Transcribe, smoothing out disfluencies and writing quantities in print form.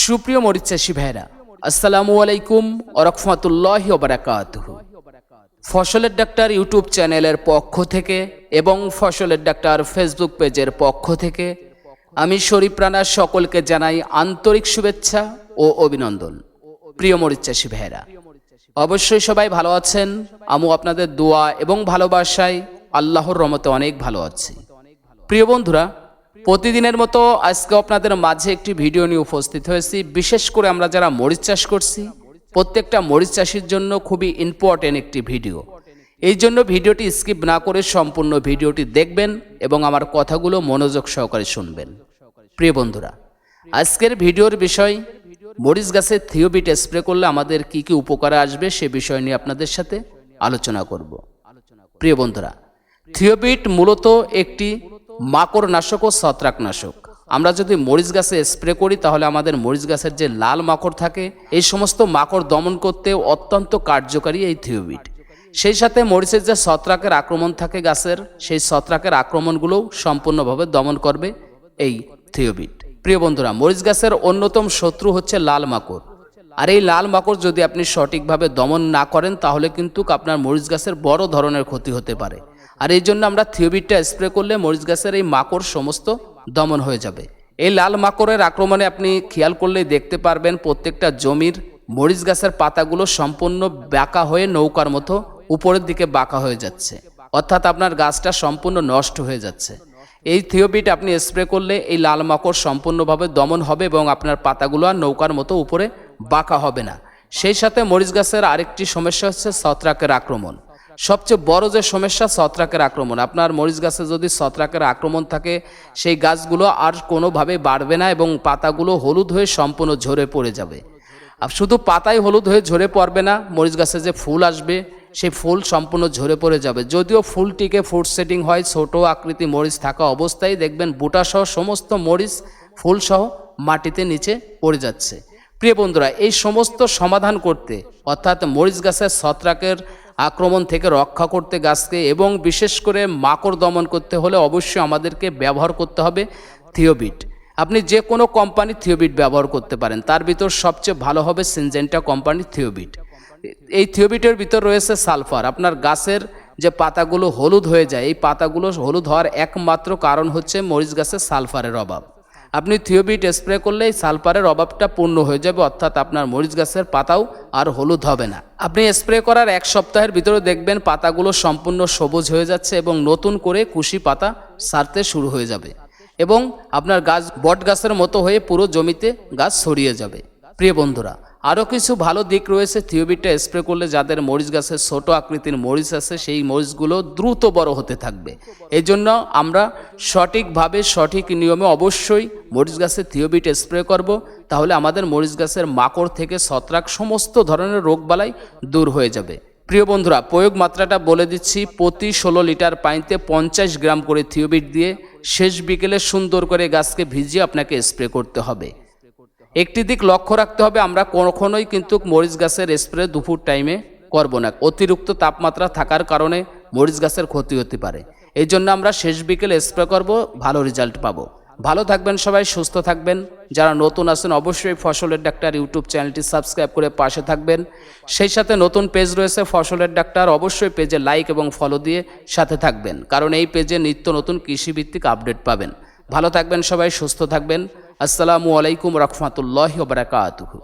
সুপ্রিয় মরিচ চাষী ভাইরা, আসসালামু আলাইকুম ওয়া রাহমাতুল্লাহি ওয়া বারাকাতুহু। ফসলের ডাক্তার ইউটিউব চ্যানেলের পক্ষ থেকে এবং ফসলের ডাক্তার ফেসবুক পেজের পক্ষ থেকে আমি শরীফ রানা সকলকে জানাই আন্তরিক শুভেচ্ছা ও অভিনন্দন। প্রিয় মরিচ চাষী ভাইরা, অবশ্যই সবাই ভালো আছেন। আমি আপনাদের দোয়া এবং ভালোবাসায় আল্লাহর রহমতে অনেক ভালো আছি। প্রিয় বন্ধুরা, প্রতিদিনের মতো আজকে আপনাদের মাঝে একটি ভিডিও নিয়ে উপস্থিত হয়েছি। বিশেষ করে আমরা যারা মরিচ চাষ করছি, প্রত্যেকটা মরিচ চাষির জন্য খুবই ইম্পর্টেন্ট একটি ভিডিও। এই জন্য ভিডিওটি স্কিপ না করে সম্পূর্ণ ভিডিওটি দেখবেন এবং আমার কথাগুলো মনোযোগ সহকারে শুনবেন। প্রিয় বন্ধুরা, আজকের ভিডিওর বিষয় মরিচ গাছে থিওবিট স্প্রে করলে আমাদের কি কি উপকার আসবে সে বিষয় নিয়ে আপনাদের সাথে আলোচনা করব। প্রিয় বন্ধুরা, থিওবিট মূলত একটি মাকড় নাশক ও ছত্রাকনাশক। আমরা যদি মরিচ গাছে স্প্রে করি তাহলে আমাদের মরিচ গাছের যে লাল মাকড় থাকে, এই সমস্ত মাকড় দমন করতে অত্যন্ত কার্যকারী এই থিওবিট। সেই সাথে মরিচের যে ছত্রাকের আক্রমণ থাকে গাছের, সেই ছত্রাকের আক্রমণগুলোও সম্পূর্ণভাবে দমন করবে এই থিওবিট। প্রিয় বন্ধুরা, মরিচ গাছের অন্যতম শত্রু হচ্ছে লাল মাকড়। আর এই লাল মাকড় যদি আপনি সঠিকভাবে দমন না করেন তাহলে কিন্তু আপনার মরিচ গাছের বড় ধরনের ক্ষতি হতে পারে। আর এই জন্য আমরা থিওবিটটা স্প্রে করলে মরিচ গাছের এই মাকড় সমস্ত দমন হয়ে যাবে। এই লাল মাকড়ের আক্রমণে আপনি খেয়াল করলেই দেখতে পারবেন প্রত্যেকটা জমির মরিচ গাছের পাতাগুলো সম্পূর্ণ বাঁকা হয়ে নৌকার মতো উপরের দিকে বাঁকা হয়ে যাচ্ছে, অর্থাৎ আপনার গাছটা সম্পূর্ণ নষ্ট হয়ে যাচ্ছে। এই থিওবিট আপনি স্প্রে করলে এই লাল মাকড় সম্পূর্ণভাবে দমন হবে এবং আপনার পাতাগুলো আর নৌকার মতো উপরে বাঁকা হবে না। সেই সাথে মরিচ গাছের আরেকটি সমস্যা হচ্ছে ছত্রাকের আক্রমণ। সবচেয়ে বড় যে সমস্যা ছত্রাকের আক্রমণ। আপনার মরিচ গাছে যদি ছত্রাকের আক্রমণ থাকে, সেই গাছগুলো আর কোনোভাবে বাড়বে না এবং পাতাগুলো হলুদ হয়ে সম্পূর্ণ ঝরে পড়ে যাবে। আর শুধু পাতাই হলুদ হয়ে ঝরে পড়বে না, মরিচ গাছে যে ফুল আসবে সেই ফুল সম্পূর্ণ ঝরে পড়ে যাবে। যদিও ফুলটিকে ফুড সেটিং হয়, ছোট আকৃতি মরিচ থাকা অবস্থায় দেখবেন বুটাসহ সমস্ত মরিচ ফুলসহ মাটিতে নিচে পড়ে যাচ্ছে। প্রিয় বন্ধুরা, এই সমস্ত সমাধান করতে, অর্থাৎ মরিচ গাছের ছত্রাকের আক্রমণ থেকে রক্ষা করতে গাছকে এবং বিশেষ করে মাকড় দমন করতে হলে অবশ্যই আমাদেরকে ব্যবহার করতে হবে থিওবিট। আপনি যে কোনো কোম্পানির থিওবিট ব্যবহার করতে পারেন, তার ভিতর সবচেয়ে ভালো হবে সিনজেন্টা কোম্পানির থিওবিট। এই থিওবিটের ভিতর রয়েছে সালফার। আপনার গাছের যে পাতাগুলো হলুদ হয়ে যায়, এই পাতাগুলো হলুদ হওয়ার একমাত্র কারণ হচ্ছে মরিচ গাছের সালফারের অভাব। আপনি থিওবিট স্প্রে করলে এই সালফারের অভাবটা পূর্ণ হয়ে যাবে, অর্থাৎ আপনার মরিচ গাছের পাতাও আর হলুদ হবে না। আপনি স্প্রে করার এক সপ্তাহের ভিতরে দেখবেন পাতাগুলো সম্পূর্ণ সবুজ হয়ে যাচ্ছে এবং নতুন করে কুশি পাতা ছাড়তে শুরু হয়ে যাবে এবং আপনার গাছ বট গাছের মতো হয়ে পুরো জমিতে গাছ ছড়িয়ে যাবে। প্রিয় বন্ধুরা, আরও কিছু ভালো দিক রয়েছে থিওবিটটা স্প্রে করলে। যাদের মরিচ গাছের ছোট আকৃতির মরিচ আছে, সেই মরিচগুলো দ্রুত বড় হতে থাকবে। এই জন্য আমরা সঠিকভাবে সঠিক নিয়মে অবশ্যই মরিচ গাছে থিওবিট স্প্রে করব, তাহলে আমাদের মরিচ গাছের মাকড় থেকে ছত্রাক সমস্ত ধরনের রোগবালাই দূর হয়ে যাবে। প্রিয় বন্ধুরা, প্রয়োগ মাত্রাটা বলে দিচ্ছি। প্রতি 16 লিটার পানিতে 50 গ্রাম করে থিওবিট দিয়ে শেষ বিকেলে সুন্দর করে গাছকে ভিজিয়ে আপনাকে স্প্রে করতে হবে। একটি দিক লক্ষ্য রাখতে হবে, আমরা কখনোই কিন্তু মরিচ গাছের স্প্রে দুপুর টাইমে করব না। অতিরিক্ত তাপমাত্রা থাকার কারণে মরিচ গাছের ক্ষতি হতে পারে। এই জন্য আমরা শেষ বিকেলে স্প্রে করব, ভালো রেজাল্ট পাবো। ভালো থাকবেন সবাই, সুস্থ থাকবেন। যারা নতুন আছেন অবশ্যই ফসলের ডাক্তার ইউটিউব চ্যানেলটি সাবস্ক্রাইব করে পাশে থাকবেন। সেই সাথে নতুন পেজ রয়েছে ফসলের ডাক্তার, অবশ্যই পেজে লাইক এবং ফলো দিয়ে সাথে থাকবেন, কারণ এই পেজে নিত্য নতুন কৃষিভিত্তিক আপডেট পাবেন। ভালো থাকবেন সবাই, সুস্থ থাকবেন। আসসালামু আলাইকুম রাহমাতুল্লাহি ওয়া বারাকাতুহু।